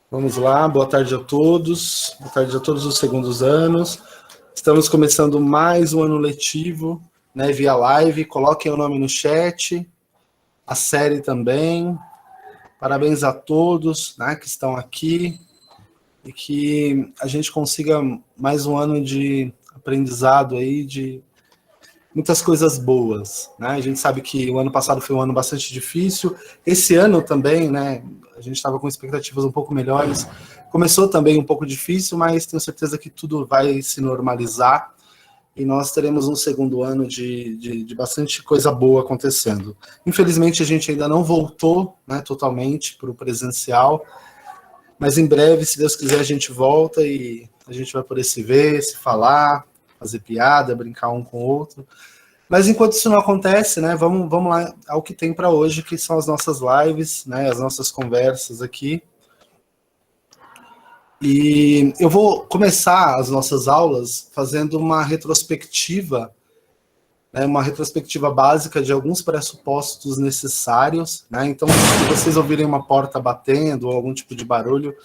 Vamos lá, boa tarde a todos. Boa tarde a todos os segundos anos. Estamos começando mais um ano letivo, né, via live. Coloquem o nome no chat, a série também. Parabéns a todos, né, que estão aqui e que a gente consiga mais um ano de aprendizado aí, de muitas coisas boas, né? A gente sabe que o ano passado foi um ano bastante difícil. Esse ano também, né? A gente estava com expectativas um pouco melhores. Começou também um pouco difícil, mas tenho certeza que tudo vai se normalizar e nós teremos um segundo ano de bastante coisa boa acontecendo. Infelizmente, a gente ainda não voltou, né, totalmente para o presencial, mas em breve, se Deus quiser, a gente volta e a gente vai poder se ver, se falar, fazer piada, brincar um com o outro. Mas enquanto isso não acontece, né, vamos lá ao que tem para hoje, que são as nossas lives, né, as nossas conversas aqui. E eu vou começar as nossas aulas fazendo uma retrospectiva, né, uma retrospectiva básica de alguns pressupostos necessários, né? Então, se vocês ouvirem uma porta batendo ou algum tipo de barulho,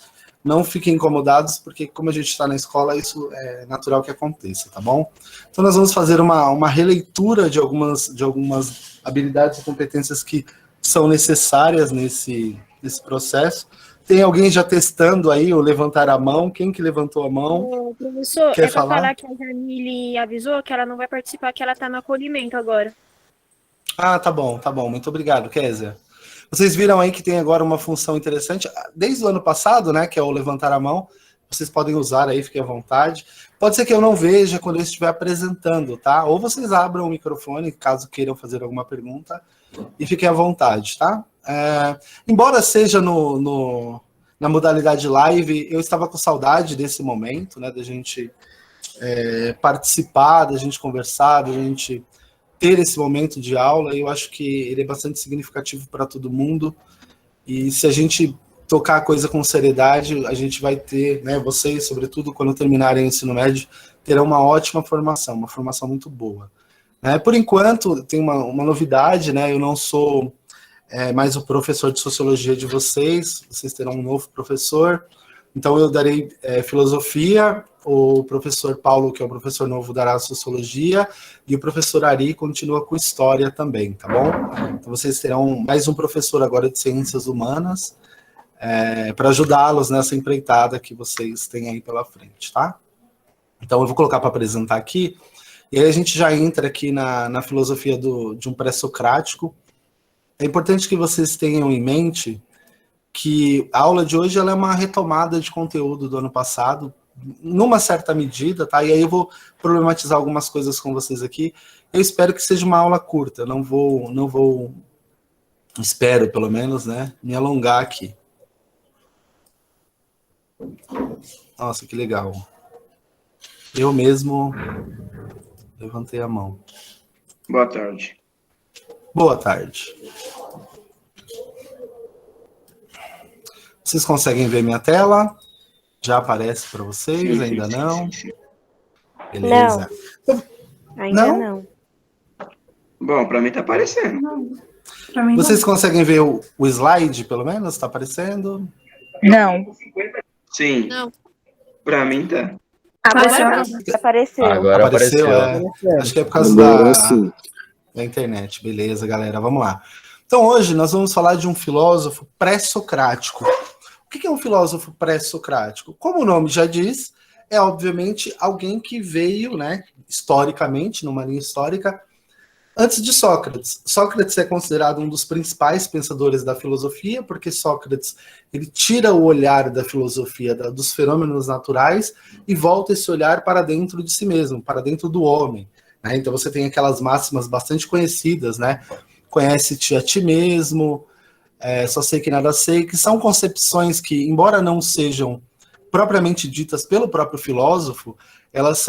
não fiquem incomodados, porque como a gente está na escola, isso é natural que aconteça, tá bom? Então nós vamos fazer uma releitura de algumas habilidades e competências que são necessárias nesse processo. Tem alguém já testando aí, ou levantar a mão? Quem que levantou a mão? Ô, professor, Quer é para falar? falar que a Jamile avisou que ela não vai participar, que ela está no acolhimento agora. Ah, tá bom. Muito obrigado, Kézia. Vocês viram aí que tem agora uma função interessante, desde o ano passado, né, que é o levantar a mão. Vocês podem usar aí, fiquem à vontade. Pode ser que eu não veja quando eu estiver apresentando, tá? Ou vocês abram o microfone, caso queiram fazer alguma pergunta, e fiquem à vontade, tá? Embora seja na modalidade live, eu estava com saudade desse momento, né, da gente participar, da gente conversar, da gente ter esse momento de aula. Eu acho que ele é bastante significativo para todo mundo, e se a gente tocar a coisa com seriedade, a gente vai ter, né, vocês, sobretudo, quando terminarem o ensino médio, terão uma ótima formação, uma formação muito boa. Por enquanto, tem uma novidade, né, eu não sou mais o professor de sociologia de vocês terão um novo professor, então eu darei filosofia, o professor Paulo, que é o professor novo, dará sociologia, e o professor Ari continua com história também, tá bom? Então vocês terão mais um professor agora de ciências humanas, para ajudá-los nessa empreitada que vocês têm aí pela frente, tá? Então eu vou colocar para apresentar aqui, e aí a gente já entra aqui na filosofia de um pré-socrático. É importante que vocês tenham em mente que a aula de hoje ela é uma retomada de conteúdo do ano passado, numa certa medida, tá? E aí eu vou problematizar algumas coisas com vocês aqui. Eu espero que seja uma aula curta, não vou, espero pelo menos, né, me alongar aqui. Nossa, que legal. Eu mesmo levantei a mão. Boa tarde. Boa tarde. Vocês conseguem ver minha tela? Já aparece para vocês? Sim, ainda sim, não? sim. Beleza. Ainda não. Bom, para mim tá aparecendo. Vocês conseguem ver o slide, pelo menos? Está aparecendo? Não. Sim. Não. Para mim tá. Agora apareceu. Agora apareceu. Acho que é por causa da internet. Beleza, galera, vamos lá. Então, hoje nós vamos falar de um filósofo pré-socrático. O que é um filósofo pré-socrático? Como o nome já diz, é obviamente alguém que veio, né, historicamente, numa linha histórica, antes de Sócrates. Sócrates é considerado um dos principais pensadores da filosofia, porque Sócrates ele tira o olhar da filosofia dos fenômenos naturais e volta esse olhar para dentro de si mesmo, para dentro do homem, né? Então você tem aquelas máximas bastante conhecidas, né? Conhece-te a ti mesmo, só sei que nada sei, que são concepções que, embora não sejam propriamente ditas pelo próprio filósofo, elas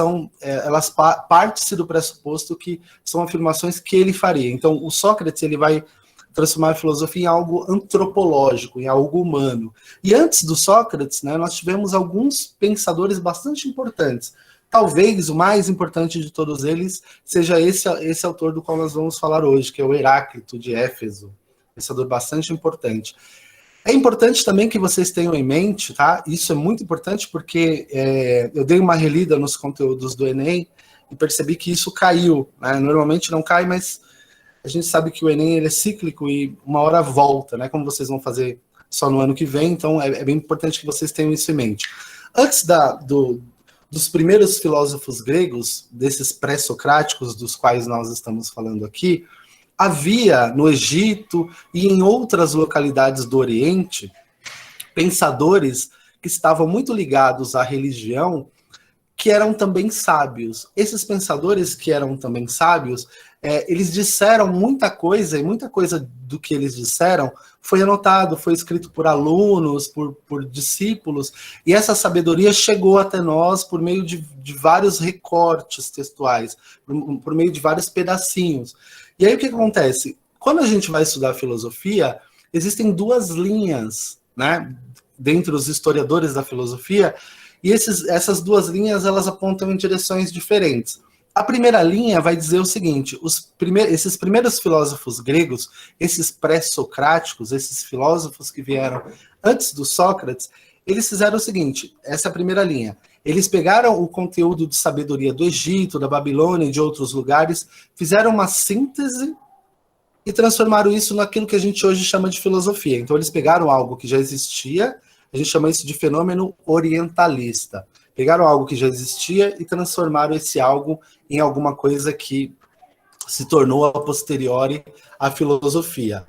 parte-se do pressuposto que são afirmações que ele faria. Então, o Sócrates ele vai transformar a filosofia em algo antropológico, em algo humano. E antes do Sócrates, né, nós tivemos alguns pensadores bastante importantes. Talvez o mais importante de todos eles seja esse autor do qual nós vamos falar hoje, que é o Heráclito de Éfeso, pensador bastante importante. É importante também que vocês tenham em mente, tá? Isso é muito importante porque eu dei uma relida nos conteúdos do Enem e percebi que isso caiu, né? Normalmente não cai, mas a gente sabe que o Enem ele é cíclico e uma hora volta, né? Como vocês vão fazer só no ano que vem, então é bem importante que vocês tenham isso em mente. Antes dos primeiros filósofos gregos, desses pré-socráticos dos quais nós estamos falando aqui, havia no Egito e em outras localidades do Oriente pensadores que estavam muito ligados à religião, que eram também sábios. Esses pensadores que eram também sábios, eles disseram muita coisa, e muita coisa do que eles disseram foi anotado, foi escrito por alunos, por discípulos, e essa sabedoria chegou até nós por meio de vários recortes textuais, por meio de vários pedacinhos. E aí o que acontece? Quando a gente vai estudar filosofia, existem duas linhas, né, dentre os historiadores da filosofia, e essas duas linhas elas apontam em direções diferentes. A primeira linha vai dizer o seguinte: esses primeiros filósofos gregos, esses pré-socráticos, esses filósofos que vieram antes do Sócrates, eles fizeram o seguinte, essa é a primeira linha. Eles pegaram o conteúdo de sabedoria do Egito, da Babilônia e de outros lugares, fizeram uma síntese e transformaram isso naquilo que a gente hoje chama de filosofia. Então eles pegaram algo que já existia, a gente chama isso de fenômeno orientalista. Pegaram algo que já existia e transformaram esse algo em alguma coisa que se tornou a posteriori a filosofia.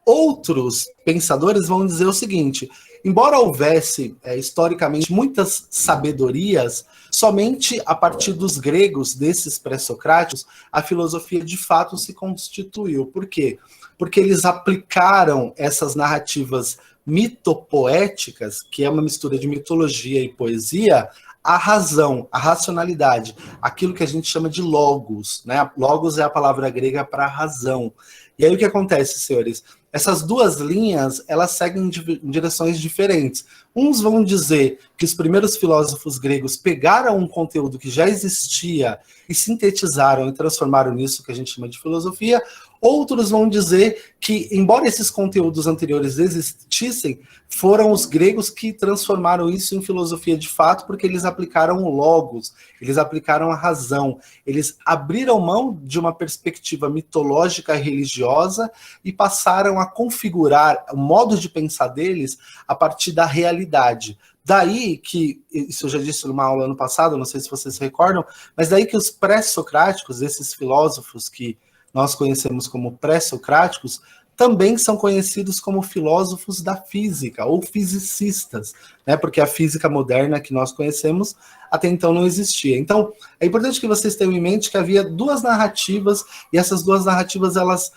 Outros pensadores vão dizer o seguinte: embora houvesse historicamente muitas sabedorias, somente a partir dos gregos, desses pré-socráticos, a filosofia de fato se constituiu. Por quê? Porque eles aplicaram essas narrativas mitopoéticas, que é uma mistura de mitologia e poesia, a razão, a racionalidade, aquilo que a gente chama de logos, né? Logos é a palavra grega para razão. E aí o que acontece, senhores? Essas duas linhas, elas seguem em direções diferentes. Uns vão dizer que os primeiros filósofos gregos pegaram um conteúdo que já existia e sintetizaram e transformaram nisso que a gente chama de filosofia. Outros vão dizer que, embora esses conteúdos anteriores existissem, foram os gregos que transformaram isso em filosofia de fato, porque eles aplicaram o logos, eles aplicaram a razão, eles abriram mão de uma perspectiva mitológica e religiosa e passaram a configurar o modo de pensar deles a partir da realidade. Daí que, isso eu já disse numa aula ano passado, não sei se vocês se recordam, mas daí que os pré-socráticos, esses filósofos que nós conhecemos como pré-socráticos, também são conhecidos como filósofos da física, ou fisicistas, né? Porque a física moderna que nós conhecemos até então não existia. Então, é importante que vocês tenham em mente que havia duas narrativas, e essas duas narrativas, elas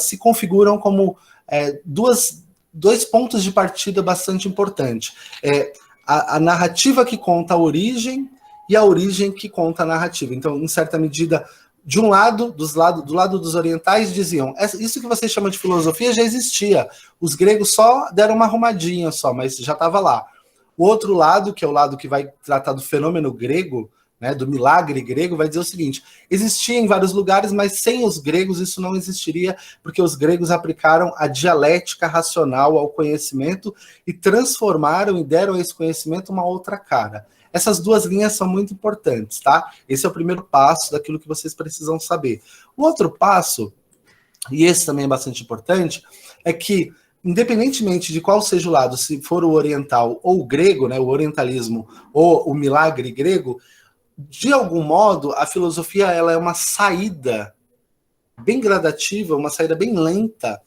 se configuram como dois pontos de partida bastante importantes. A narrativa que conta a origem e a origem que conta a narrativa. Então, em certa medida, de um lado, do lado dos orientais, diziam, isso que vocês chamam de filosofia já existia. Os gregos só deram uma arrumadinha só, mas já estava lá. O outro lado, que é o lado que vai tratar do fenômeno grego, né, do milagre grego, vai dizer o seguinte: existia em vários lugares, mas sem os gregos isso não existiria, porque os gregos aplicaram a dialética racional ao conhecimento e transformaram e deram a esse conhecimento uma outra cara. Essas duas linhas são muito importantes, tá? Esse é o primeiro passo daquilo que vocês precisam saber. O outro passo, e esse também é bastante importante, é que, independentemente de qual seja o lado, se for o oriental ou o grego, né, o orientalismo ou o milagre grego, de algum modo, a filosofia ela é uma saída bem gradativa, uma saída bem lenta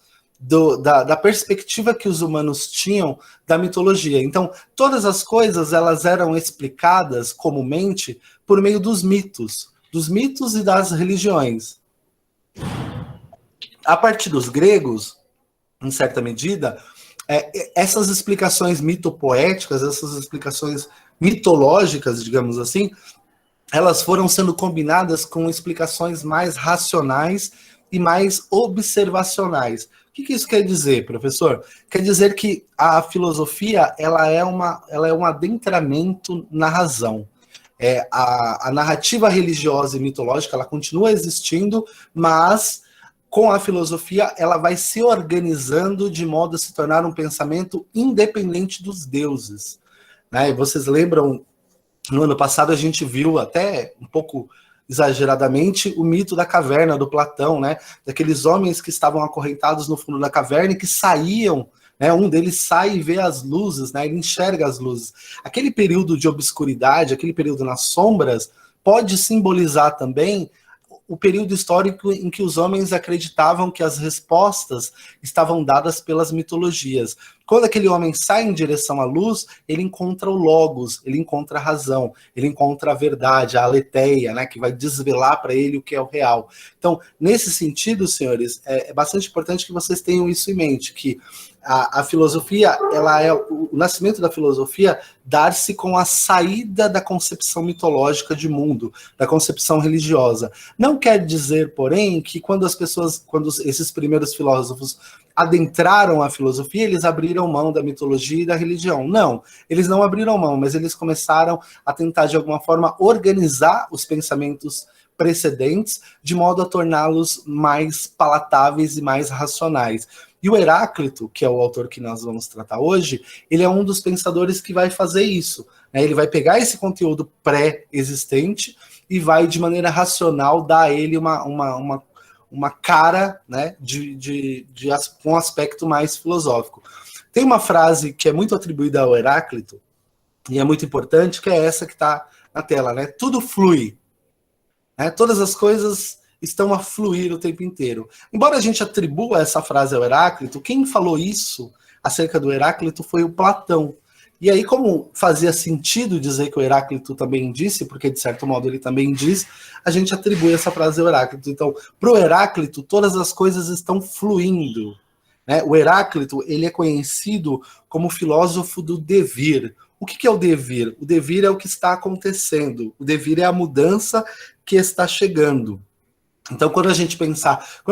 da perspectiva que os humanos tinham da mitologia. Então, todas as coisas elas eram explicadas comumente por meio dos mitos e das religiões. A partir dos gregos, em certa medida, essas explicações mitopoéticas, essas explicações mitológicas, digamos assim, elas foram sendo combinadas com explicações mais racionais e mais observacionais. O que isso quer dizer, professor? Quer dizer que a filosofia ela é um adentramento na razão. A narrativa religiosa e mitológica ela continua existindo, mas com a filosofia, ela vai se organizando de modo a se tornar um pensamento independente dos deuses. Né? E vocês lembram, no ano passado a gente viu até um pouco exageradamente o mito da caverna do Platão, né? Daqueles homens que estavam acorrentados no fundo da caverna e que saíam, né? Um deles sai e vê as luzes, né? Ele enxerga as luzes. Aquele período de obscuridade, aquele período nas sombras, pode simbolizar também o período histórico em que os homens acreditavam que as respostas estavam dadas pelas mitologias. Quando aquele homem sai em direção à luz, ele encontra o logos, ele encontra a razão, ele encontra a verdade, a aletheia, né, que vai desvelar para ele o que é o real. Então, nesse sentido, senhores, é bastante importante que vocês tenham isso em mente, que a filosofia, ela é o nascimento da filosofia dar-se com a saída da concepção mitológica de mundo, da concepção religiosa. Não quer dizer, porém, que quando esses primeiros filósofos adentraram a filosofia, eles abriram mão da mitologia e da religião. Não, eles não abriram mão, mas eles começaram a tentar, de alguma forma, organizar os pensamentos precedentes, de modo a torná-los mais palatáveis e mais racionais. E o Heráclito, que é o autor que nós vamos tratar hoje, ele é um dos pensadores que vai fazer isso. Né? Ele vai pegar esse conteúdo pré-existente e vai, de maneira racional, dar a ele uma cara, né, com um aspecto mais filosófico. Tem uma frase que é muito atribuída ao Heráclito, e é muito importante, que é essa que está na tela, né? Tudo flui. Né? Todas as coisas estão a fluir o tempo inteiro. Embora a gente atribua essa frase ao Heráclito, quem falou isso acerca do Heráclito foi o Platão. E aí, como fazia sentido dizer que o Heráclito também disse, porque de certo modo ele também diz, a gente atribui essa frase ao Heráclito. Então, para o Heráclito, todas as coisas estão fluindo. Né? O Heráclito, ele é conhecido como filósofo do devir. O que é o devir? O devir é o que está acontecendo. O devir é a mudança que está chegando. Então, quando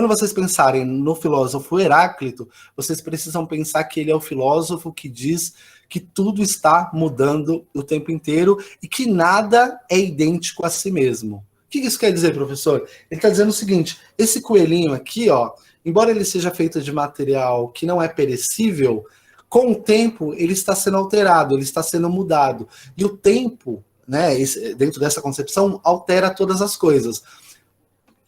vocês pensarem no filósofo Heráclito, vocês precisam pensar que ele é o filósofo que diz que tudo está mudando o tempo inteiro e que nada é idêntico a si mesmo. O que isso quer dizer, professor? Ele está dizendo o seguinte: esse coelhinho aqui, ó, embora ele seja feito de material que não é perecível, com o tempo ele está sendo alterado, ele está sendo mudado. E o tempo, né, dentro dessa concepção, altera todas as coisas.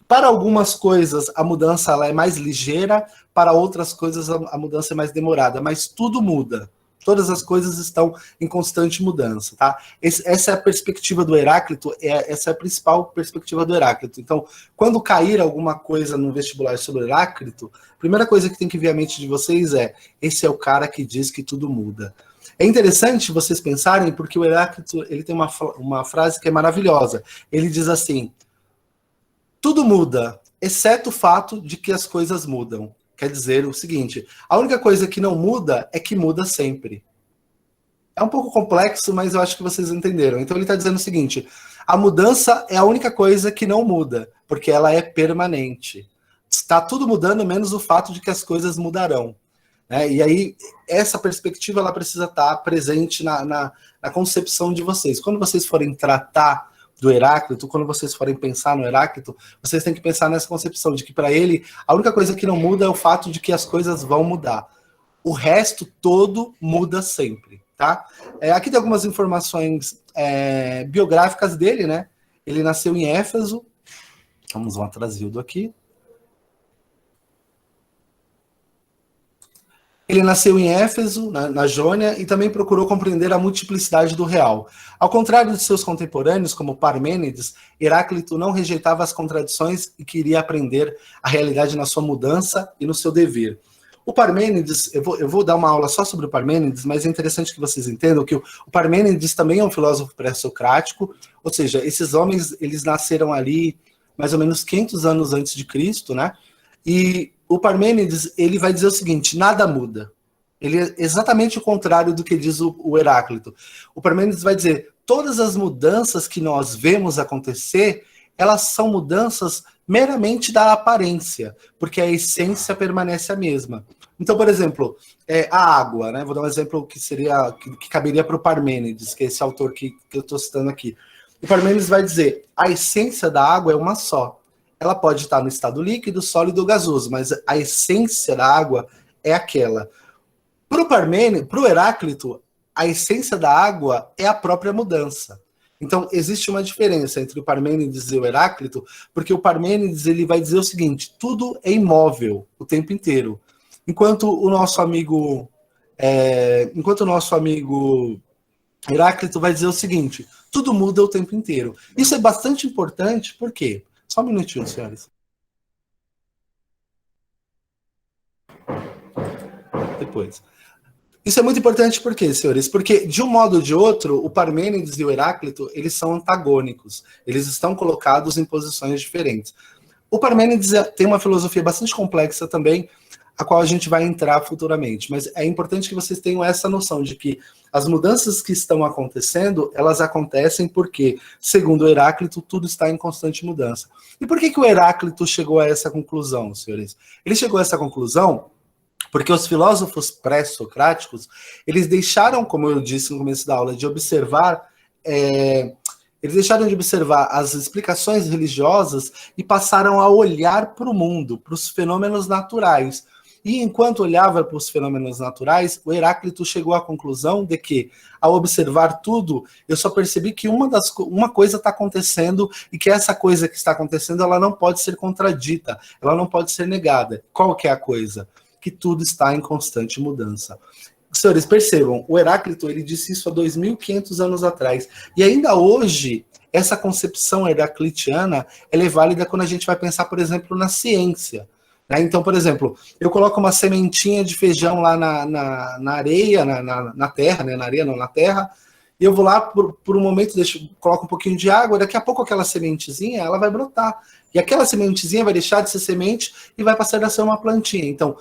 Para algumas coisas, a mudança ela é mais ligeira, para outras coisas, a mudança é mais demorada, mas tudo muda. Todas as coisas estão em constante mudança. Tá? Essa é a perspectiva do Heráclito, essa é a principal perspectiva do Heráclito. Então, quando cair alguma coisa no vestibular sobre o Heráclito, a primeira coisa que tem que vir à mente de vocês é: esse é o cara que diz que tudo muda. É interessante vocês pensarem, porque o Heráclito ele tem uma frase que é maravilhosa. Ele diz assim: tudo muda, exceto o fato de que as coisas mudam. Quer dizer o seguinte: a única coisa que não muda é que muda sempre. É um pouco complexo, mas eu acho que vocês entenderam. Então ele está dizendo o seguinte: a mudança é a única coisa que não muda, porque ela é permanente. Está tudo mudando, menos o fato de que as coisas mudarão. Né? E aí, essa perspectiva ela precisa estar presente na concepção de vocês. Quando vocês forem tratar do Heráclito, quando vocês forem pensar no Heráclito, vocês têm que pensar nessa concepção de que, para ele, a única coisa que não muda é o fato de que as coisas vão mudar. O resto todo muda sempre. Tá? Aqui tem algumas informações biográficas dele, né? Ele nasceu em Éfeso. Vamos um atrasildo aqui. Ele nasceu em Éfeso, na Jônia, e também procurou compreender a multiplicidade do real. Ao contrário de seus contemporâneos, como Parmênides, Heráclito não rejeitava as contradições e queria aprender a realidade na sua mudança e no seu dever. O Parmênides, eu vou dar uma aula só sobre o Parmênides, mas é interessante que vocês entendam que o Parmênides também é um filósofo pré-socrático, ou seja, esses homens eles nasceram ali mais ou menos 500 anos antes de Cristo, né? E o Parmênides, ele vai dizer o seguinte: nada muda. Ele é exatamente o contrário do que diz o Heráclito. O Parmênides vai dizer: todas as mudanças que nós vemos acontecer, elas são mudanças meramente da aparência, porque a essência permanece a mesma. Então, por exemplo, a água, né? Vou dar um exemplo que caberia para o Parmênides, que é esse autor que eu estou citando aqui. O Parmênides vai dizer: a essência da água é uma só. ela pode estar no estado líquido, sólido ou gasoso, mas a essência da água é aquela. Para o Heráclito, a essência da água é a própria mudança. Então, existe uma diferença entre o Parmênides e o Heráclito, porque o Parmênides ele vai dizer o seguinte: tudo é imóvel o tempo inteiro. Enquanto o nosso amigo Heráclito vai dizer o seguinte: tudo muda o tempo inteiro. Isso é bastante importante, por quê? Só um minutinho, senhores. Depois. Isso é muito importante por quê, senhores? Porque, de um modo ou de outro, o Parmênides e o Heráclito, eles são antagônicos. Eles estão colocados em posições diferentes. O Parmênides tem uma filosofia bastante complexa também, a qual a gente vai entrar futuramente. Mas é importante que vocês tenham essa noção de que as mudanças que estão acontecendo, elas acontecem porque, segundo o Heráclito, tudo está em constante mudança. E por que o Heráclito chegou a essa conclusão, senhores? Ele chegou a essa conclusão porque os filósofos pré-socráticos, eles deixaram, como eu disse no começo da aula, de observar, eles deixaram de observar as explicações religiosas e passaram a olhar para o mundo, para os fenômenos naturais. E enquanto olhava para os fenômenos naturais, o Heráclito chegou à conclusão de que, ao observar tudo, eu só percebi que uma coisa está acontecendo e que essa coisa que está acontecendo, ela não pode ser contradita, ela não pode ser negada. Qual que é a coisa? Que tudo está em constante mudança. Senhores, percebam, o Heráclito ele disse isso há 2.500 anos atrás. E ainda hoje, essa concepção heraclitiana ela é válida quando a gente vai pensar, por exemplo, na ciência. Né? Então, por exemplo, eu coloco uma sementinha de feijão lá na areia, na terra, né? Na areia não, na terra, e eu vou lá, por um momento, coloco um pouquinho de água, daqui a pouco aquela sementezinha ela vai brotar. E aquela sementezinha vai deixar de ser semente e vai passar a ser uma plantinha. Então,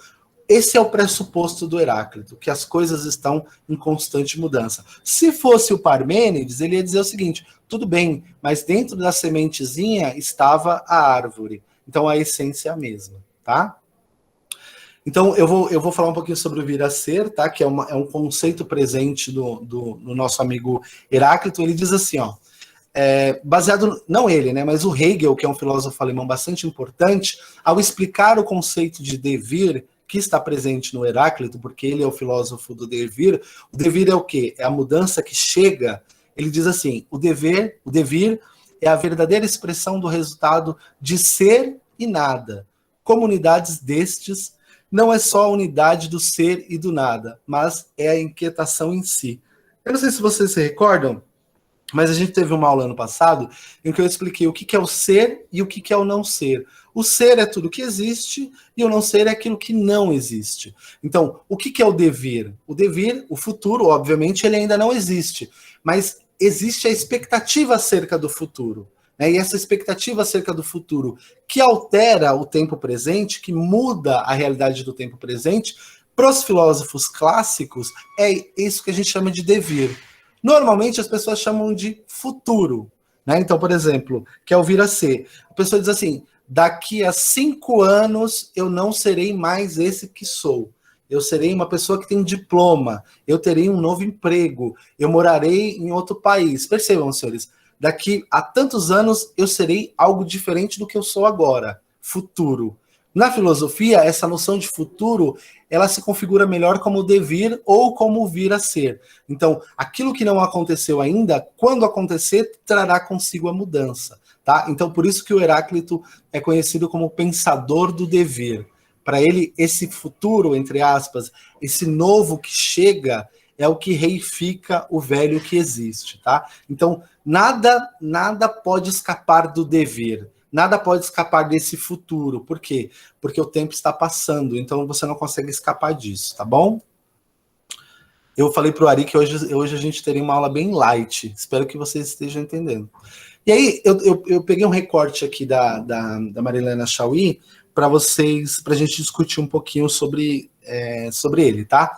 esse é o pressuposto do Heráclito, que as coisas estão em constante mudança. Se fosse o Parmênides, ele ia dizer o seguinte: tudo bem, mas dentro da sementezinha estava a árvore. Então a essência é a mesma, tá? Então eu vou falar um pouquinho sobre o vir a ser, tá? Que é um conceito presente no nosso amigo Heráclito. Ele diz assim, ó, baseado, não ele, né, mas o Hegel, que é um filósofo alemão bastante importante, ao explicar o conceito de devir, que está presente no Heráclito, porque ele é o filósofo do devir. O devir é o quê? É a mudança que chega. Ele diz assim: o devir é a verdadeira expressão do resultado de ser e nada. Como unidades destes, não é só a unidade do ser e do nada, mas é a inquietação em si. Eu não sei se vocês se recordam, mas a gente teve uma aula ano passado em que eu expliquei o que é o ser e o que é o não ser. O ser é tudo que existe e o não ser é aquilo que não existe. Então, o que é o devir? O devir, o futuro, obviamente, ele ainda não existe, mas existe a expectativa acerca do futuro. Né? E essa expectativa acerca do futuro que altera o tempo presente, que muda a realidade do tempo presente, para os filósofos clássicos, é isso que a gente chama de devir. Normalmente as pessoas chamam de futuro. Né? Então, por exemplo, que é o vir a ser. A pessoa diz assim: daqui a 5 anos eu não serei mais esse que sou. Eu serei uma pessoa que tem diploma, eu terei um novo emprego, eu morarei em outro país. Percebam, senhores, daqui a tantos anos eu serei algo diferente do que eu sou agora. Futuro. Na filosofia, essa noção de futuro, ela se configura melhor como devir ou como vir a ser. Então, aquilo que não aconteceu ainda, quando acontecer, trará consigo a mudança. Tá? Então, por isso que o Heráclito é conhecido como pensador do devir. Para ele, esse futuro, entre aspas, esse novo que chega, é o que reifica o velho que existe. Tá? Então, nada pode escapar do devir. Nada pode escapar desse futuro. Por quê? Porque o tempo está passando, então você não consegue escapar disso, tá bom? Eu falei para o Ari que hoje a gente teria uma aula bem light. Espero que vocês estejam entendendo. E aí, eu peguei um recorte aqui da Marilena Chauí para a gente discutir um pouquinho sobre ele, tá?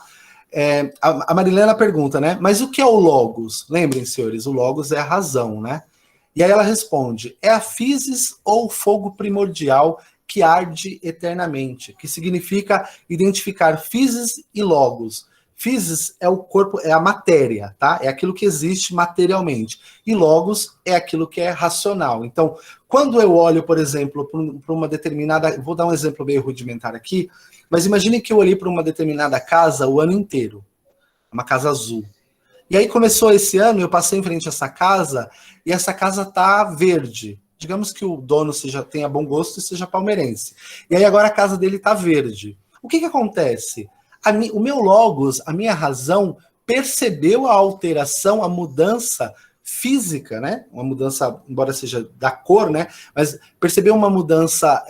A Marilena pergunta, né? Mas o que é o Logos? Lembrem, senhores, o Logos é a razão, né? E aí ela responde: é a physis ou fogo primordial que arde eternamente, que significa identificar physis e logos. Physis é o corpo, é a matéria, tá? É aquilo que existe materialmente. E logos é aquilo que é racional. Então, quando eu olho, por exemplo, para uma determinada... Vou dar um exemplo meio rudimentar aqui, mas imagine que eu olhei para uma determinada casa o ano inteiro. Uma casa azul. E aí começou esse ano, eu passei em frente a essa casa, e essa casa tá verde. Digamos que o dono tenha bom gosto e seja palmeirense. E aí agora a casa dele tá verde. O que acontece? O meu logos, a minha razão, percebeu a alteração, a mudança física, né? Uma mudança, embora seja da cor, né? Mas percebeu uma mudança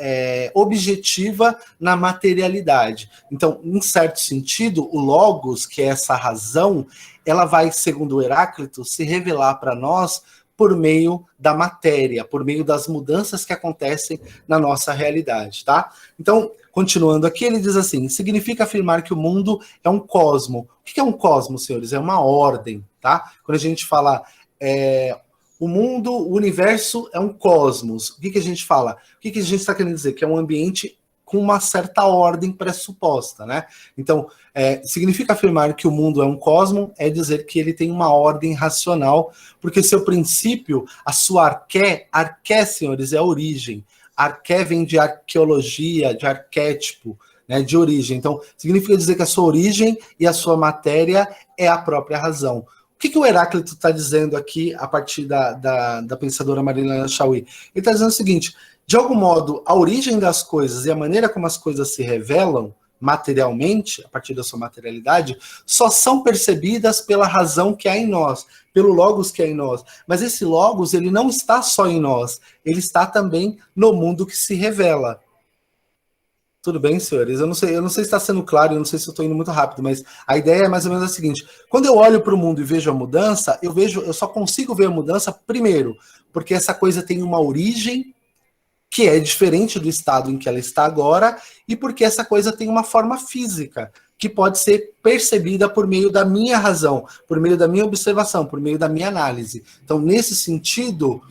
objetiva na materialidade. Então, em certo sentido, o logos, que é essa razão, ela vai, segundo o Heráclito, se revelar para nós por meio da matéria, por meio das mudanças que acontecem na nossa realidade, tá? Então, continuando aqui, ele diz assim, significa afirmar que o mundo é um cosmo. O que é um cosmo, senhores? É uma ordem, tá? Quando a gente fala o mundo, o universo é um cosmos. O que a gente fala? O que a gente está querendo dizer? Que é um ambiente com uma certa ordem pressuposta, né? Então, significa afirmar que o mundo é um cosmo, é dizer que ele tem uma ordem racional, porque seu princípio, a sua arqué, senhores, é a origem. Arqué vem de arqueologia, de arquétipo, né, de origem. Então, significa dizer que a sua origem e a sua matéria é a própria razão. O que o Heráclito está dizendo aqui, a partir da pensadora Marilena Chauí? Ele está dizendo o seguinte, de algum modo, a origem das coisas e a maneira como as coisas se revelam materialmente, a partir da sua materialidade, só são percebidas pela razão que há em nós, pelo logos que há em nós. Mas esse logos, ele não está só em nós, ele está também no mundo que se revela. Tudo bem, senhores? Eu não sei se está sendo claro, eu não sei se eu estou indo muito rápido, mas a ideia é mais ou menos a seguinte. Quando eu olho para o mundo e vejo a mudança, eu só consigo ver a mudança, primeiro, porque essa coisa tem uma origem que é diferente do estado em que ela está agora, e porque essa coisa tem uma forma física, que pode ser percebida por meio da minha razão, por meio da minha observação, por meio da minha análise. Então, nesse sentido,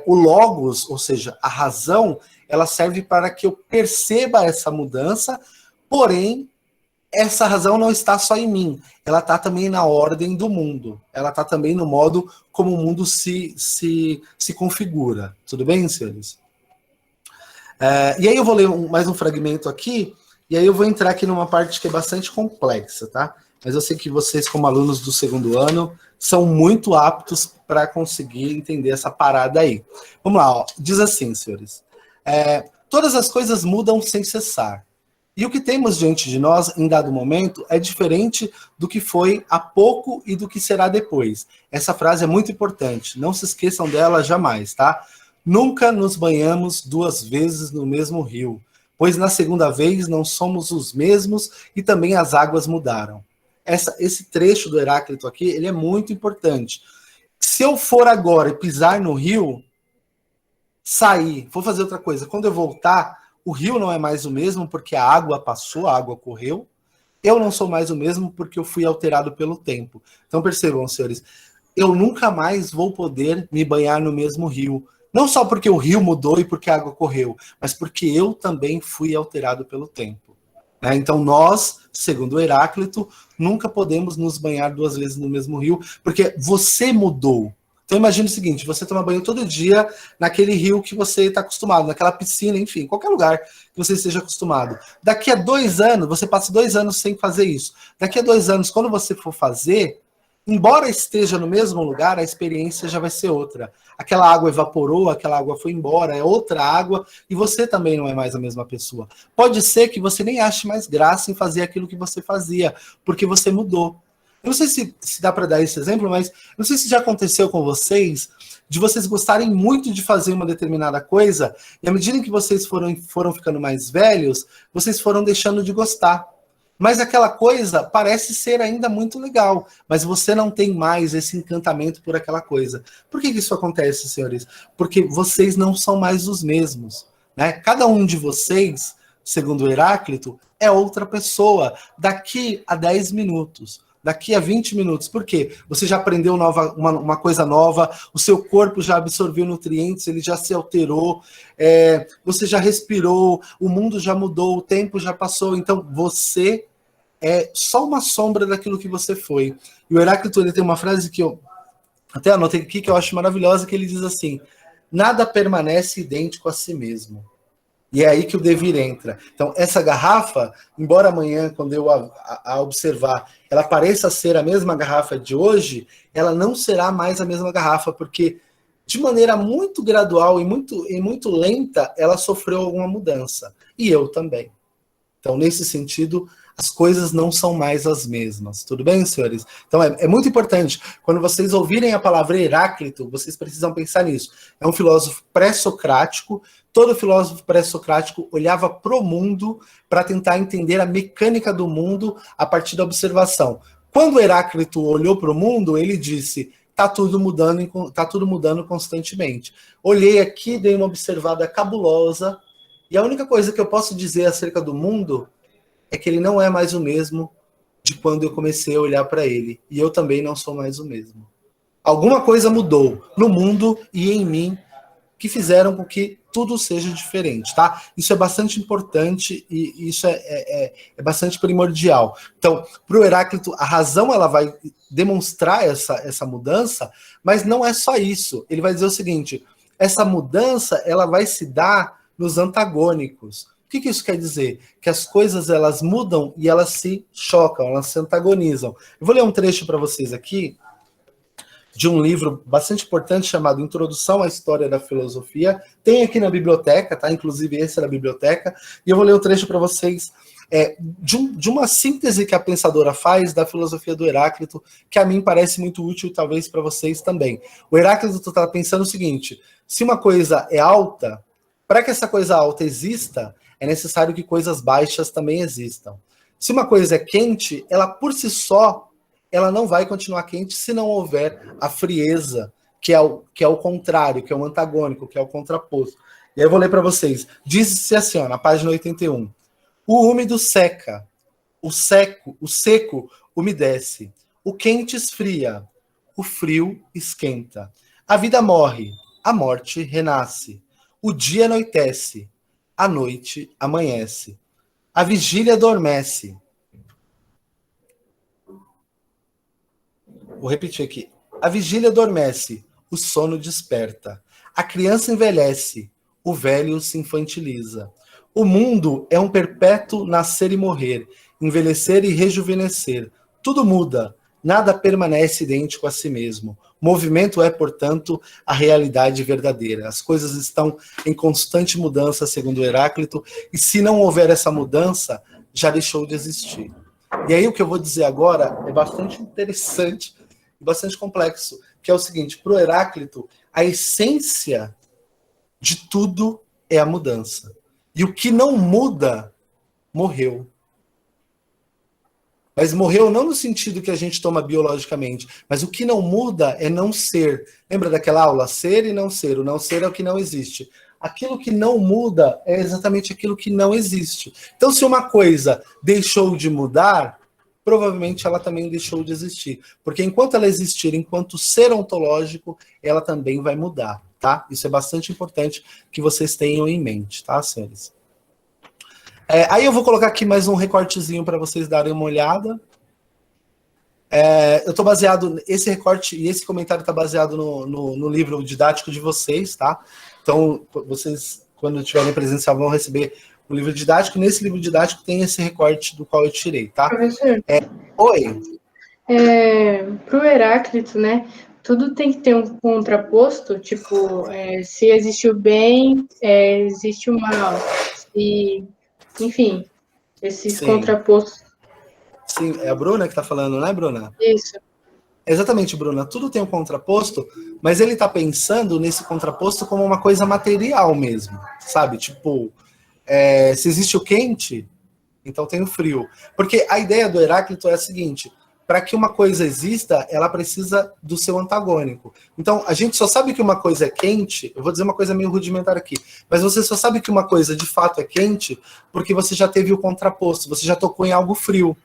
o logos, ou seja, a razão, ela serve para que eu perceba essa mudança, porém, essa razão não está só em mim, ela está também na ordem do mundo, ela está também no modo como o mundo se configura. Tudo bem, senhores? E aí eu vou ler mais um fragmento aqui, e aí eu vou entrar aqui numa parte que é bastante complexa, tá? Mas eu sei que vocês, como alunos do segundo ano, são muito aptos para conseguir entender essa parada aí. Vamos lá, ó. Diz assim, senhores. Todas as coisas mudam sem cessar. E o que temos diante de nós, em dado momento, é diferente do que foi há pouco e do que será depois. Essa frase é muito importante, não se esqueçam dela jamais, tá? Nunca nos banhamos 2 vezes no mesmo rio, pois na segunda vez não somos os mesmos e também as águas mudaram. Esse trecho do Heráclito aqui, ele é muito importante. Se eu for agora e pisar no rio, sair, vou fazer outra coisa, quando eu voltar, o rio não é mais o mesmo porque a água passou, a água correu. Eu não sou mais o mesmo porque eu fui alterado pelo tempo. Então percebam, senhores, eu nunca mais vou poder me banhar no mesmo rio. Não só porque o rio mudou e porque a água correu, mas porque eu também fui alterado pelo tempo. Então nós, segundo o Heráclito, nunca podemos nos banhar 2 vezes no mesmo rio, porque você mudou. Então imagine o seguinte, você toma banho todo dia naquele rio que você está acostumado, naquela piscina, enfim, qualquer lugar que você esteja acostumado. Daqui a 2 anos, você passa 2 anos sem fazer isso. Daqui a 2 anos, quando você for fazer, embora esteja no mesmo lugar, a experiência já vai ser outra. Aquela água evaporou, aquela água foi embora, é outra água, e você também não é mais a mesma pessoa. Pode ser que você nem ache mais graça em fazer aquilo que você fazia, porque você mudou. Eu não sei se dá para dar esse exemplo, mas não sei se já aconteceu com vocês, de vocês gostarem muito de fazer uma determinada coisa, e à medida que vocês foram ficando mais velhos, vocês foram deixando de gostar. Mas aquela coisa parece ser ainda muito legal, mas você não tem mais esse encantamento por aquela coisa. Por que isso acontece, senhores? Porque vocês não são mais os mesmos, né? Cada um de vocês, segundo o Heráclito, é outra pessoa daqui a 10 minutos. Daqui a 20 minutos. Por quê? Você já aprendeu uma coisa nova, o seu corpo já absorveu nutrientes, ele já se alterou, você já respirou, o mundo já mudou, o tempo já passou. Então, você é só uma sombra daquilo que você foi. E o Heráclito, ele tem uma frase que eu até anotei aqui, que eu acho maravilhosa, que ele diz assim: nada permanece idêntico a si mesmo. E é aí que o devir entra. Então, essa garrafa, embora amanhã, quando eu a observar, ela pareça ser a mesma garrafa de hoje, ela não será mais a mesma garrafa, porque de maneira muito gradual e muito lenta, ela sofreu alguma mudança. E eu também. Então, nesse sentido, as coisas não são mais as mesmas. Tudo bem, senhores? Então, é muito importante. Quando vocês ouvirem a palavra Heráclito, vocês precisam pensar nisso. É um filósofo pré-socrático. Todo filósofo pré-socrático olhava para o mundo para tentar entender a mecânica do mundo a partir da observação. Quando Heráclito olhou para o mundo, ele disse: tá tudo mudando constantemente. Olhei aqui, dei uma observada cabulosa, e a única coisa que eu posso dizer acerca do mundo é que ele não é mais o mesmo de quando eu comecei a olhar para ele. E eu também não sou mais o mesmo. Alguma coisa mudou no mundo e em mim que fizeram com que tudo seja diferente, tá? Isso é bastante importante e isso é bastante primordial. Então, para o Heráclito, a razão ela vai demonstrar essa mudança, mas não é só isso. Ele vai dizer o seguinte: essa mudança ela vai se dar nos antagônicos. O que isso quer dizer? Que as coisas elas mudam e elas se chocam, elas se antagonizam. Eu vou ler um trecho para vocês aqui de um livro bastante importante chamado Introdução à História da Filosofia. Tem aqui na biblioteca, tá? Inclusive esse é da biblioteca. E eu vou ler um trecho para vocês de uma síntese que a pensadora faz da filosofia do Heráclito, que a mim parece muito útil, talvez para vocês também. O Heráclito está pensando o seguinte: se uma coisa é alta, para que essa coisa alta exista, é necessário que coisas baixas também existam. Se uma coisa é quente, ela por si só ela não vai continuar quente se não houver a frieza, que é o contrário, que é o antagônico, que é o contraposto. E aí eu vou ler para vocês. Diz-se assim, ó, na página 81. O úmido seca, o seco umedece, o quente esfria, o frio esquenta. A vida morre, a morte renasce. O dia anoitece, a noite amanhece. A vigília adormece. Vou repetir aqui. A vigília adormece, o sono desperta. A criança envelhece, o velho se infantiliza. O mundo é um perpétuo nascer e morrer, envelhecer e rejuvenescer. Tudo muda, nada permanece idêntico a si mesmo. O movimento é, portanto, a realidade verdadeira. As coisas estão em constante mudança, segundo Heráclito, e se não houver essa mudança, já deixou de existir. E aí o que eu vou dizer agora é bastante interessante e bastante complexo, que é o seguinte: para o Heráclito, a essência de tudo é a mudança. E o que não muda, morreu. Mas morreu não no sentido que a gente toma biologicamente, mas o que não muda é não ser. Lembra daquela aula? Ser e não ser. O não ser é o que não existe. Aquilo que não muda é exatamente aquilo que não existe. Então, se uma coisa deixou de mudar, provavelmente ela também deixou de existir. Porque enquanto ela existir, enquanto ser ontológico, ela também vai mudar, tá? Isso é bastante importante que vocês tenham em mente, tá, senhores? Aí eu vou colocar aqui mais um recortezinho para vocês darem uma olhada. Eu estou baseado, esse recorte e esse comentário está baseado no livro didático de vocês, tá? Então, vocês, quando estiverem presencial, vão receber o livro didático. Nesse livro didático tem esse recorte do qual eu tirei, tá? Professor, Oi. Para o Heráclito, né, tudo tem que ter um contraposto, tipo, se existe o bem, existe o mal. Enfim, esses contrapostos. Sim, é a Bruna que está falando, né, Bruna? Isso. Exatamente, Bruna. Tudo tem um contraposto, mas ele está pensando nesse contraposto como uma coisa material mesmo, sabe? Tipo, se existe o quente, então tem o frio. Porque a ideia do Heráclito é a seguinte: para que uma coisa exista, ela precisa do seu antagônico. Então, a gente só sabe que uma coisa é quente, eu vou dizer uma coisa meio rudimentar aqui, mas você só sabe que uma coisa de fato é quente porque você já teve o contraposto, você já tocou em algo frio.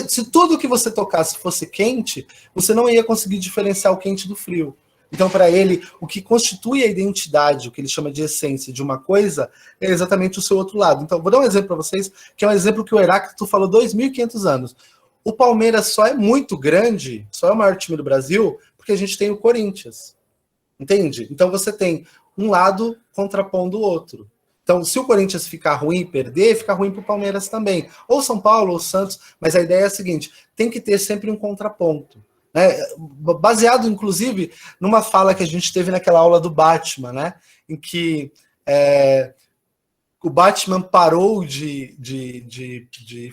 Se tudo que você tocasse fosse quente, você não ia conseguir diferenciar o quente do frio. Então, para ele, o que constitui a identidade, o que ele chama de essência de uma coisa, é exatamente o seu outro lado. Então, vou dar um exemplo para vocês, que é um exemplo que o Heráclito falou 2.500 anos. O Palmeiras só é muito grande, só é o maior time do Brasil, porque a gente tem o Corinthians. Entende? Então, você tem um lado contrapondo o outro. Então, se o Corinthians ficar ruim e perder, fica ruim para o Palmeiras também. Ou São Paulo, ou Santos, mas a ideia é a seguinte, tem que ter sempre um contraponto. Né? Baseado, inclusive, numa fala que a gente teve naquela aula do Batman, né? Em que o Batman parou de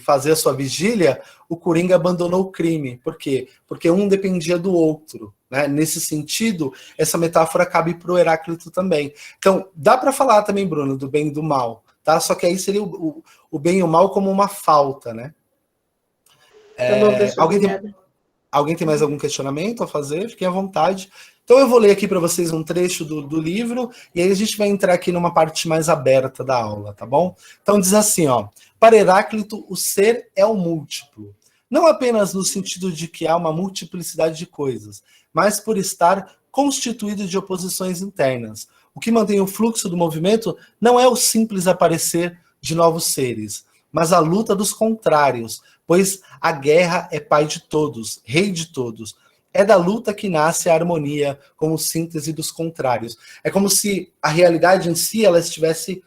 fazer a sua vigília, o Coringa abandonou o crime. Por quê? Porque um dependia do outro. Né? Nesse sentido, essa metáfora cabe para o Heráclito também. Então, dá para falar também, Bruno, do bem e do mal, tá? Só que aí seria o bem e o mal como uma falta, né? Alguém tem mais algum questionamento a fazer? Fiquem à vontade. Então eu vou ler aqui para vocês um trecho do livro, e aí a gente vai entrar aqui numa parte mais aberta da aula, tá bom? Então diz assim, ó, para Heráclito, o ser é o múltiplo. Não apenas no sentido de que há uma multiplicidade de coisas, mas por estar constituído de oposições internas. O que mantém o fluxo do movimento não é o simples aparecer de novos seres, mas a luta dos contrários, pois a guerra é pai de todos, rei de todos. É da luta que nasce a harmonia como síntese dos contrários. É como se a realidade em si ela estivesse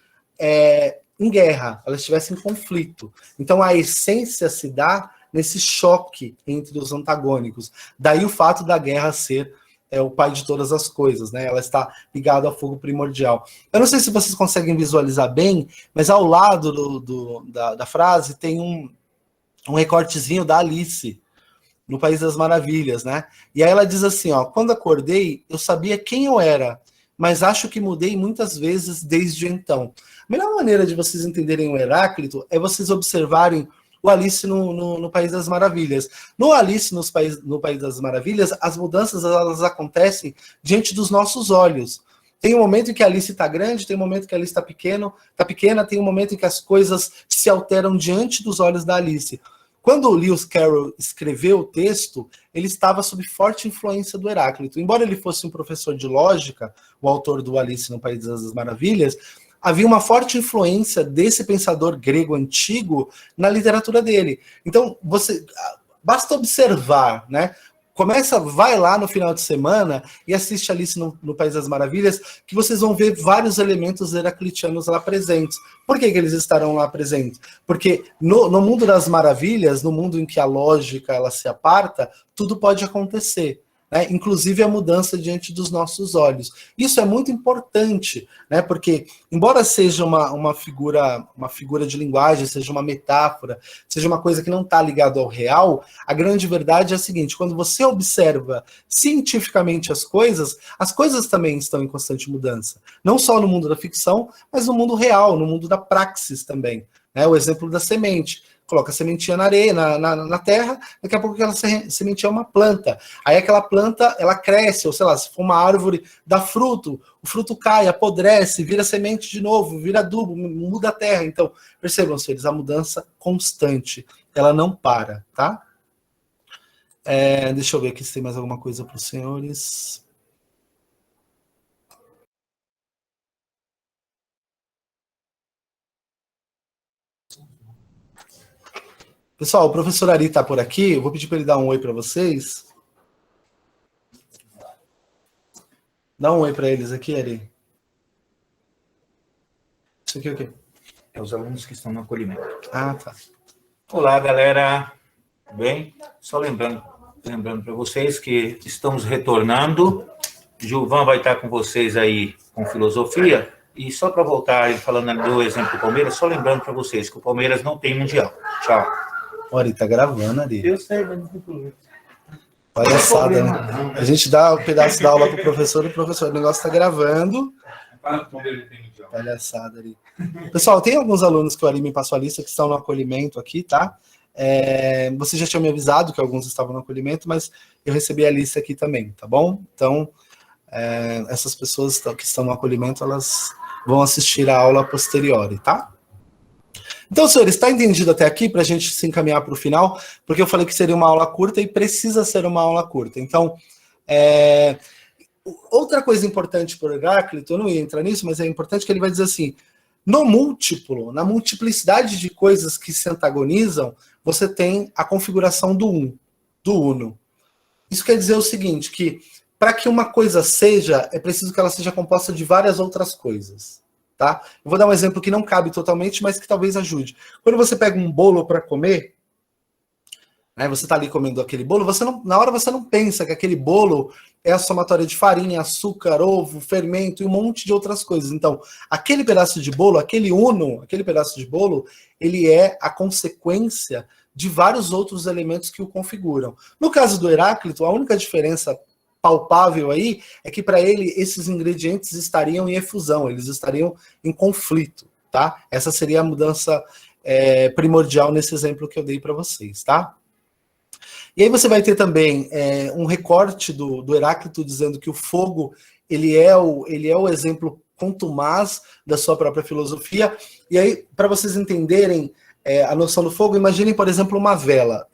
em guerra, ela estivesse em conflito. Então a essência se dá nesse choque entre os antagônicos. Daí o fato da guerra ser o pai de todas as coisas, né? Ela está ligada ao fogo primordial. Eu não sei se vocês conseguem visualizar bem, mas ao lado da frase tem um recortezinho da Alice, no País das Maravilhas, né? E aí ela diz assim, ó, quando acordei, eu sabia quem eu era, mas acho que mudei muitas vezes desde então. A melhor maneira de vocês entenderem o Heráclito é vocês observarem o Alice no País das Maravilhas. No Alice no País das Maravilhas, as mudanças elas acontecem diante dos nossos olhos. Tem um momento em que a Alice está grande, tem um momento em que a Alice está pequena, tem um momento em que as coisas se alteram diante dos olhos da Alice. Quando o Lewis Carroll escreveu o texto, ele estava sob forte influência do Heráclito. Embora ele fosse um professor de lógica, o autor do Alice no País das Maravilhas, havia uma forte influência desse pensador grego antigo na literatura dele. Então, basta observar, né? Vai lá no final de semana e assiste Alice no País das Maravilhas, que vocês vão ver vários elementos heraclitianos lá presentes. Por que eles estarão lá presentes? Porque no mundo das maravilhas, no mundo em que a lógica ela se aparta, tudo pode acontecer. Né? Inclusive a mudança diante dos nossos olhos. Isso é muito importante, né? Porque, embora seja uma figura de linguagem, seja uma metáfora, seja uma coisa que não está ligada ao real, a grande verdade é a seguinte, quando você observa cientificamente as coisas também estão em constante mudança. Não só no mundo da ficção, mas no mundo real, no mundo da praxis também. Né? O exemplo da semente. Coloca a sementinha na areia, na terra, daqui a pouco aquela sementinha é uma planta. Aí aquela planta, ela cresce, ou sei lá, se for uma árvore, dá fruto, o fruto cai, apodrece, vira semente de novo, vira adubo, muda a terra. Então, percebam, senhores, a mudança constante, ela não para, tá? Deixa eu ver aqui se tem mais alguma coisa para os senhores. Pessoal, o professor Ari está por aqui. Eu vou pedir para ele dar um oi para vocês. Dá um oi para eles aqui, Ari. Isso aqui é o quê? É os alunos que estão no acolhimento. Ah, tá. Olá, galera. Bem? Só lembrando para vocês que estamos retornando. Gilvan vai estar com vocês aí com filosofia. E só para voltar falando do exemplo do Palmeiras, só lembrando para vocês que o Palmeiras não tem mundial. Tchau. Olha, ele tá gravando ali. Eu sei, mas não tem problema. Palhaçada, né? A gente dá um pedaço da aula pro professor e o professor, o negócio tá gravando. Palhaçada ali. Pessoal, tem alguns alunos que o Ari me passou a lista que estão no acolhimento aqui, tá? Você já tinha me avisado que alguns estavam no acolhimento, mas eu recebi a lista aqui também, tá bom? Então, essas pessoas que estão no acolhimento, elas vão assistir a aula posteriori, tá? Então, senhores, está entendido até aqui para a gente se encaminhar para o final, porque eu falei que seria uma aula curta e precisa ser uma aula curta. Então, Outra coisa importante para o Heráclito, eu não ia entrar nisso, mas é importante que ele vai dizer assim, no múltiplo, na multiplicidade de coisas que se antagonizam, você tem a configuração do uno. Isso quer dizer o seguinte, que para que uma coisa seja, é preciso que ela seja composta de várias outras coisas. Tá? Eu vou dar um exemplo que não cabe totalmente, mas que talvez ajude. Quando você pega um bolo para comer, né, você está ali comendo aquele bolo, na hora você não pensa que aquele bolo é a somatória de farinha, açúcar, ovo, fermento e um monte de outras coisas. Então, aquele pedaço de bolo, aquele pedaço de bolo, ele é a consequência de vários outros elementos que o configuram. No caso do Heráclito, a única diferença palpável aí é que para ele esses ingredientes estariam em efusão, eles estariam em conflito, tá? Essa seria a mudança primordial nesse exemplo que eu dei para vocês, tá? E aí você vai ter também um recorte do Heráclito dizendo que o fogo ele é o exemplo contumaz da sua própria filosofia. E aí, para vocês entenderem a noção do fogo, imaginem, por exemplo, uma vela.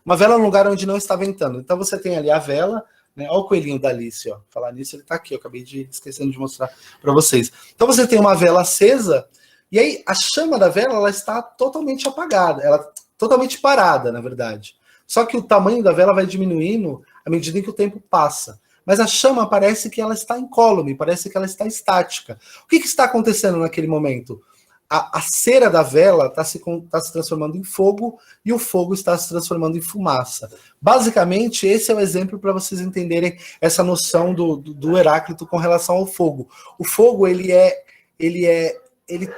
Uma vela num lugar onde não está ventando. Então você tem ali a vela, né? Olha o coelhinho da Alice, ó. Falar nisso, ele está aqui, eu acabei esquecendo de mostrar para vocês. Então você tem uma vela acesa, e aí a chama da vela ela está totalmente apagada, ela totalmente parada, na verdade. Só que o tamanho da vela vai diminuindo à medida em que o tempo passa. Mas a chama parece que ela está incólume, parece que ela está estática. O que está acontecendo naquele momento? A cera da vela está se transformando em fogo e o fogo está se transformando em fumaça. Basicamente, esse é o exemplo para vocês entenderem essa noção do Heráclito com relação ao fogo. O fogo, ele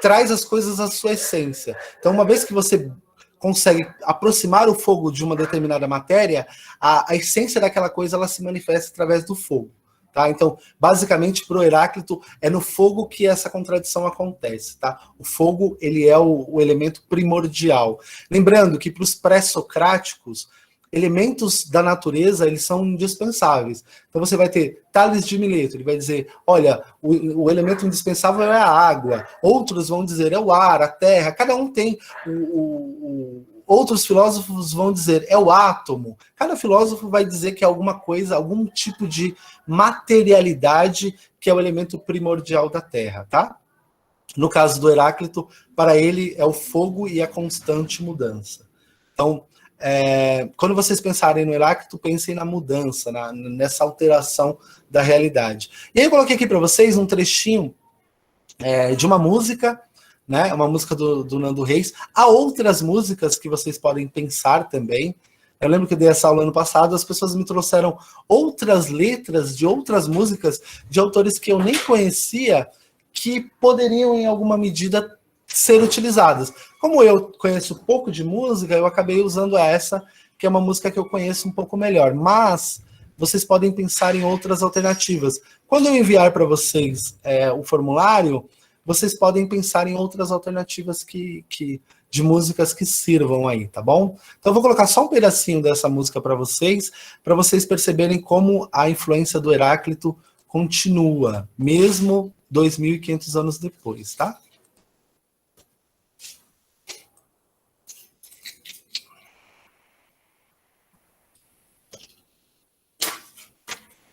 traz as coisas à sua essência. Então, uma vez que você consegue aproximar o fogo de uma determinada matéria, a essência daquela coisa ela se manifesta através do fogo. Tá? Então, basicamente, para o Heráclito, é no fogo que essa contradição acontece. Tá? O fogo ele é o elemento primordial. Lembrando que para os pré-socráticos, elementos da natureza eles são indispensáveis. Então você vai ter Tales de Mileto, ele vai dizer, olha, o elemento indispensável é a água. Outros vão dizer é o ar, a terra. Cada um tem outros filósofos vão dizer é o átomo. Cada filósofo vai dizer que é alguma coisa, algum tipo de materialidade que é o elemento primordial da Terra, tá? No caso do Heráclito, para ele é o fogo e a constante mudança. Então, quando vocês pensarem no Heráclito, pensem na mudança, nessa alteração da realidade. E aí eu coloquei aqui para vocês um trechinho de uma música, né, uma música do Nando Reis. Há outras músicas que vocês podem pensar também. Eu lembro que eu dei essa aula ano passado, as pessoas me trouxeram outras letras de outras músicas de autores que eu nem conhecia, que poderiam, em alguma medida, ser utilizadas. Como eu conheço pouco de música, eu acabei usando essa, que é uma música que eu conheço um pouco melhor. Mas vocês podem pensar em outras alternativas. Quando eu enviar para vocês o formulário, vocês podem pensar em outras alternativas de músicas que sirvam aí, tá bom? Então eu vou colocar só um pedacinho dessa música para vocês perceberem como a influência do Heráclito continua, mesmo 2.500 anos depois, tá?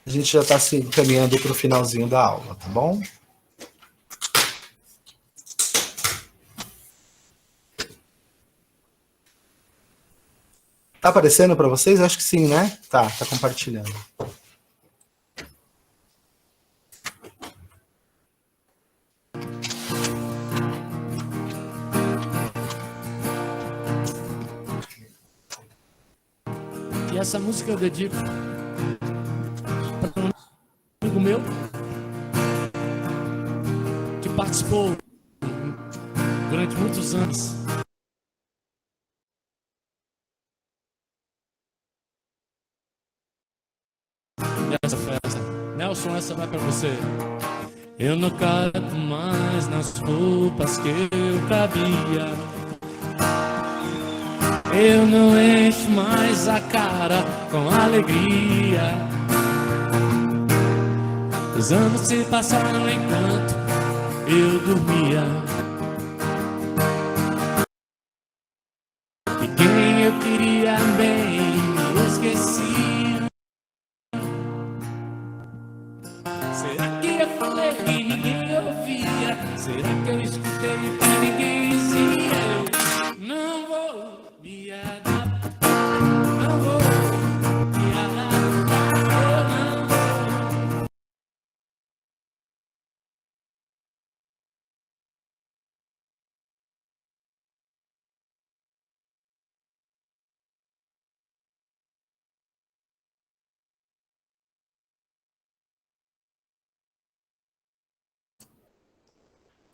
A gente já está se encaminhando para o finalzinho da aula, tá bom? Tá aparecendo para vocês? Acho que sim, né? Tá compartilhando. E essa música eu dedico para um amigo meu que participou durante muitos anos dessa festa. Nelson, essa vai pra você. Eu não cabe mais nas roupas que eu cabia. Eu não encho mais a cara com alegria. Os anos se passaram enquanto eu dormia. E quem eu queria bem me esqueci.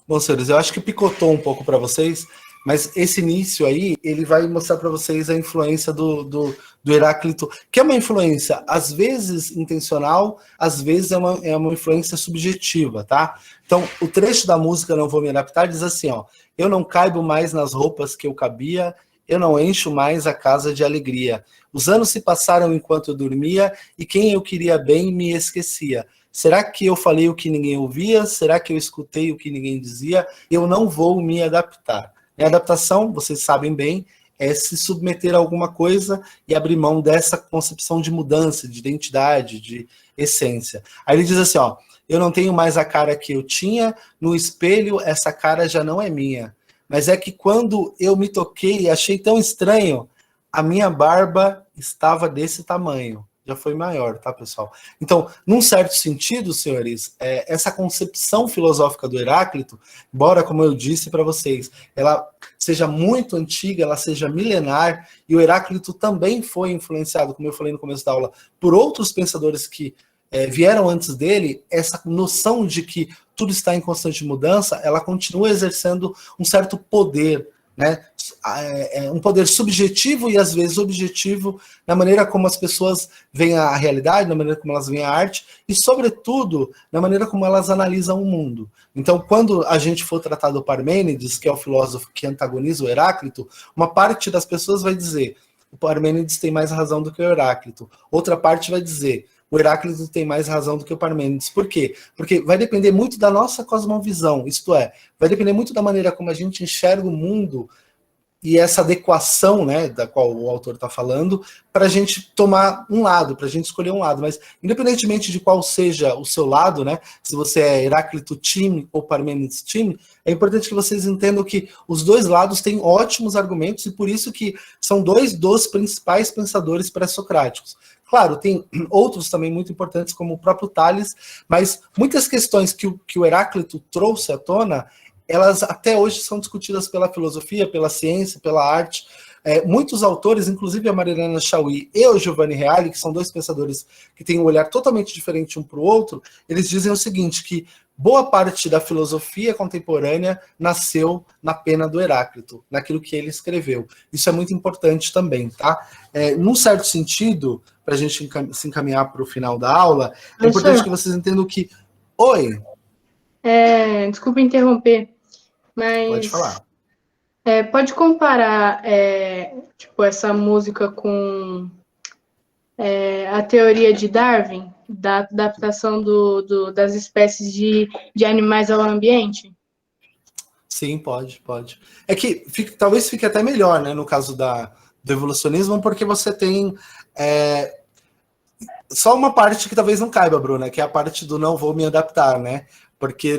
Bom, senhores, eu acho que picotou um pouco para vocês, mas esse início aí, ele vai mostrar para vocês a influência do Heráclito, que é uma influência, às vezes, intencional, às vezes é uma influência subjetiva, tá? Então, o trecho da música Não Vou Me Adaptar diz assim, ó, eu não caibo mais nas roupas que eu cabia, eu não encho mais a casa de alegria. Os anos se passaram enquanto eu dormia, e quem eu queria bem me esquecia. Será que eu falei o que ninguém ouvia? Será que eu escutei o que ninguém dizia? Eu não vou me adaptar. E a adaptação, vocês sabem bem, é se submeter a alguma coisa e abrir mão dessa concepção de mudança, de identidade, de essência. Aí ele diz assim, ó, eu não tenho mais a cara que eu tinha, no espelho essa cara já não é minha. Mas é que quando eu me toquei e achei tão estranho, a minha barba estava desse tamanho. Já foi maior, tá, pessoal? Então, num certo sentido, senhores, essa concepção filosófica do Heráclito, embora, como eu disse para vocês, ela seja muito antiga, ela seja milenar, e o Heráclito também foi influenciado, como eu falei no começo da aula, por outros pensadores que vieram antes dele, essa noção de que tudo está em constante mudança, ela continua exercendo um certo poder, né? Um poder subjetivo e às vezes objetivo na maneira como as pessoas veem a realidade, na maneira como elas veem a arte e, sobretudo, na maneira como elas analisam o mundo. Então, quando a gente for tratar do Parmênides, que é o filósofo que antagoniza o Heráclito, uma parte das pessoas vai dizer o Parmênides tem mais razão do que o Heráclito. Outra parte vai dizer o Heráclito tem mais razão do que o Parmênides. Por quê? Porque vai depender muito da nossa cosmovisão, isto é, vai depender muito da maneira como a gente enxerga o mundo e essa adequação, né, da qual o autor está falando, para a gente tomar um lado, para a gente escolher um lado. Mas, independentemente de qual seja o seu lado, né, se você é Heráclito Team ou Parmênides Team, é importante que vocês entendam que os dois lados têm ótimos argumentos e por isso que são dois dos principais pensadores pré-socráticos. Claro, tem outros também muito importantes, como o próprio Tales, mas muitas questões que o Heráclito trouxe à tona, elas até hoje são discutidas pela filosofia, pela ciência, pela arte. Muitos autores, inclusive a Marilena Chauí e o Giovanni Reale, que são dois pensadores que têm um olhar totalmente diferente um para o outro, eles dizem o seguinte, que boa parte da filosofia contemporânea nasceu na pena do Heráclito, naquilo que ele escreveu. Isso é muito importante também, tá? Num certo sentido, para a gente se encaminhar para o final da aula, é importante que vocês entendam que... Oi! Desculpa interromper, mas... Pode falar. Pode comparar tipo, essa música com a teoria de Darwin, da adaptação das espécies de animais ao ambiente? Sim, pode. É que talvez fique até melhor, né, no caso do evolucionismo, porque você tem só uma parte que talvez não caiba, Bruna, que é a parte do não vou me adaptar, né? Porque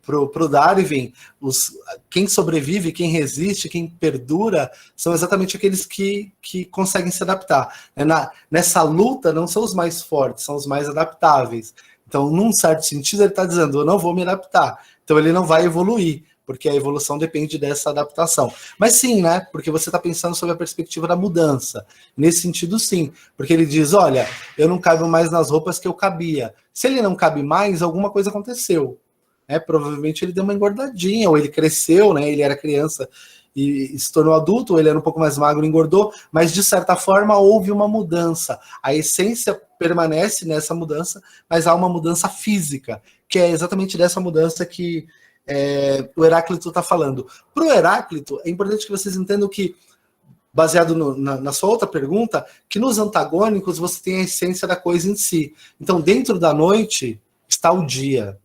pro Darwin, quem sobrevive, quem resiste, quem perdura, são exatamente aqueles que conseguem se adaptar. Nessa luta, não são os mais fortes, são os mais adaptáveis. Então, num certo sentido, ele está dizendo, eu não vou me adaptar. Então, ele não vai evoluir, porque a evolução depende dessa adaptação. Mas sim, né? Porque você está pensando sobre a perspectiva da mudança. Nesse sentido, sim. Porque ele diz, olha, eu não caibo mais nas roupas que eu cabia. Se ele não cabe mais, alguma coisa aconteceu. Provavelmente ele deu uma engordadinha, ou ele cresceu, né? Ele era criança e se tornou adulto, ou ele era um pouco mais magro e engordou, mas de certa forma houve uma mudança. A essência permanece nessa mudança, mas há uma mudança física, que é exatamente dessa mudança que o Heráclito está falando. Para o Heráclito, é importante que vocês entendam que, baseado na sua outra pergunta, que nos antagônicos você tem a essência da coisa em si. Então, dentro da noite está o dia.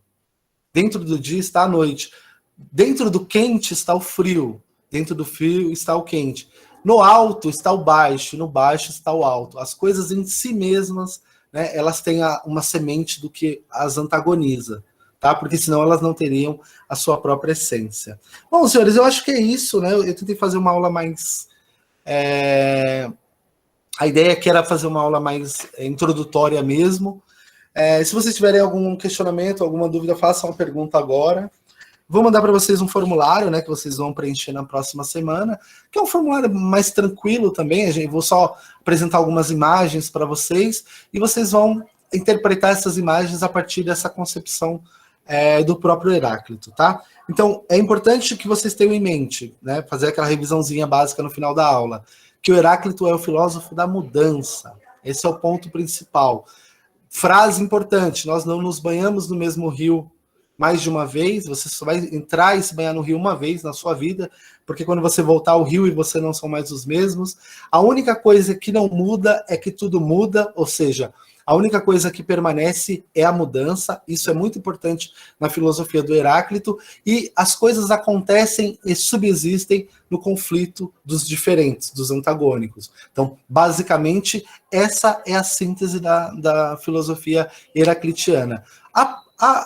Dentro do dia está a noite. Dentro do quente está o frio. Dentro do frio está o quente. No alto está o baixo. No baixo está o alto. As coisas em si mesmas, né, elas têm uma semente do que as antagoniza. Tá? Porque senão elas não teriam a sua própria essência. Bom, senhores, eu acho que é isso, né? Eu tentei fazer uma aula mais... A ideia aqui era fazer uma aula mais introdutória mesmo. Se vocês tiverem algum questionamento, alguma dúvida, façam uma pergunta agora. Vou mandar para vocês um formulário, né, que vocês vão preencher na próxima semana, que é um formulário mais tranquilo também. Vou só apresentar algumas imagens para vocês e vocês vão interpretar essas imagens a partir dessa concepção do próprio Heráclito, tá? Então, é importante que vocês tenham em mente, né, fazer aquela revisãozinha básica no final da aula, que o Heráclito é o filósofo da mudança. Esse é o ponto principal. Frase importante, nós não nos banhamos no mesmo rio mais de uma vez, você só vai entrar e se banhar no rio uma vez na sua vida, porque quando você voltar ao rio e você não são mais os mesmos, a única coisa que não muda é que tudo muda, ou seja, a única coisa que permanece é a mudança. Isso é muito importante na filosofia do Heráclito, e as coisas acontecem e subsistem no conflito dos diferentes, dos antagônicos. Então, basicamente, essa é a síntese da filosofia heraclitiana.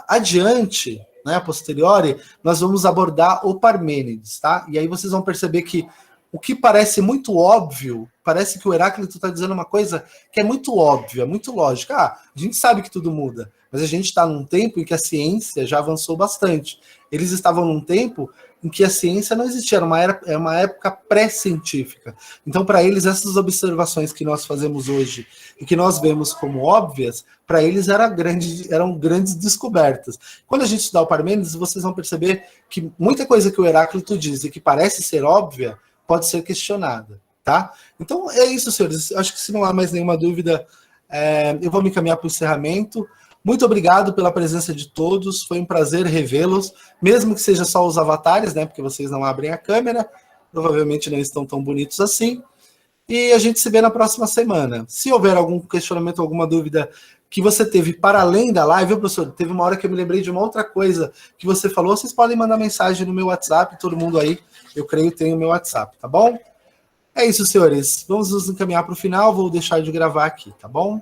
Adiante, né, a posteriori, nós vamos abordar o Parmênides, tá? E aí vocês vão perceber que o que parece muito óbvio, parece que o Heráclito está dizendo uma coisa que é muito óbvia, muito lógica. A gente sabe que tudo muda, mas a gente está num tempo em que a ciência já avançou bastante. Eles estavam num tempo em que a ciência não existia, era uma época pré-científica. Então, para eles, essas observações que nós fazemos hoje e que nós vemos como óbvias, para eles eram grandes descobertas. Quando a gente estudar o Parmênides, vocês vão perceber que muita coisa que o Heráclito diz e que parece ser óbvia, pode ser questionada, tá? Então, é isso, senhores. Acho que se não há mais nenhuma dúvida, eu vou me encaminhar para o encerramento. Muito obrigado pela presença de todos, foi um prazer revê-los, mesmo que seja só os avatares, né? Porque vocês não abrem a câmera, provavelmente não estão tão bonitos assim. E a gente se vê na próxima semana. Se houver algum questionamento, alguma dúvida que você teve para além da live, viu, professor? Teve uma hora que eu me lembrei de uma outra coisa que você falou, vocês podem mandar mensagem no meu WhatsApp, todo mundo aí, eu creio, tem o meu WhatsApp, tá bom? É isso, senhores. Vamos nos encaminhar para o final, vou deixar de gravar aqui, tá bom?